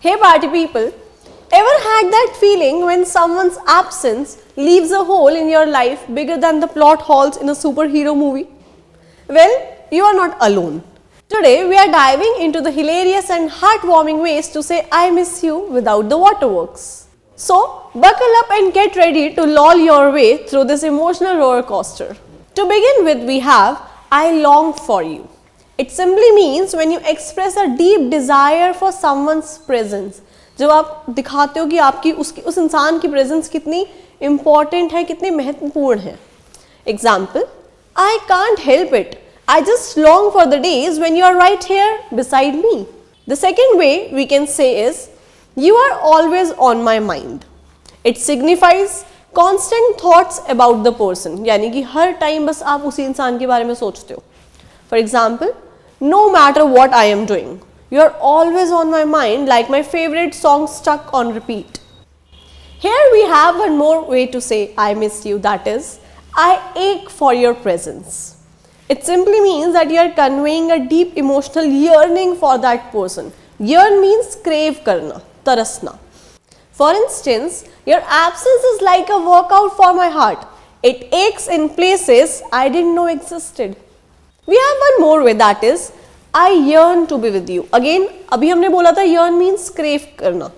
Hey party people, ever had that feeling when someone's absence leaves a hole in your life bigger than the plot holes in a superhero movie? Well, you are not alone. Today we are diving into the hilarious and heartwarming ways to say I miss you without the waterworks. So, buckle up and get ready to loll your way through this emotional roller coaster. To begin with, we have I long for you. It simply means when you express a deep desire for someone's presence. जब आप दिखाते हो कि आपकी उस इंसान की presence कितनी important है, कितनी महत्वपूर्ण है. Example, I can't help it. I just long for the days when you are right here beside me. The second way we can say is, you are always on my mind. It signifies constant thoughts about the person. यानी कि हर time बस आप उसी इंसान के बारे में सोचते हो. For example, no matter what I am doing, you are always on my mind like my favorite song stuck on repeat. Here we have one more way to say I miss you, that is, I ache for your presence. It simply means that you are conveying a deep emotional yearning for that person. Yearn means crave karna, tarasna. For instance, your absence is like a workout for my heart. It aches in places I didn't know existed. We have one more way, that is, I yearn to be with you. Again, अभी हमने बोला था yearn means crave करना.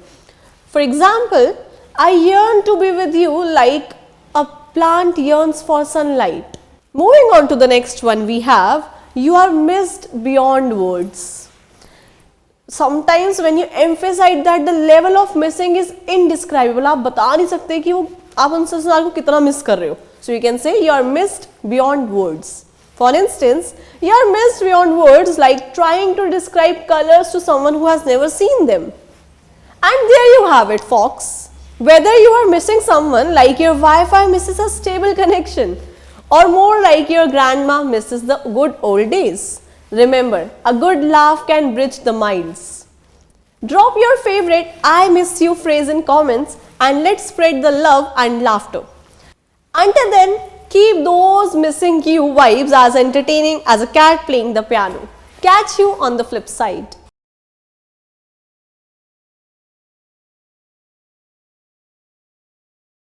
For example, I yearn to be with you like a plant yearns for sunlight. Moving on to the next one, we have you are missed beyond words. Sometimes when you emphasize that the level of missing is indescribable, आप बता नहीं सकते कि वो आप उनसे इंसान को कितना मिस कर रहे हो. So you can say you are missed beyond words. For instance, you are missed beyond words like trying to describe colors to someone who has never seen them. And there you have it, folks. Whether you are missing someone like your Wi-Fi misses a stable connection, or more like your grandma misses the good old days. Remember, a good laugh can bridge the miles. Drop your favorite I miss you phrase in comments and let's spread the love and laughter. Until then, keep those missing you vibes as entertaining as a cat playing the piano. Catch you on the flip side.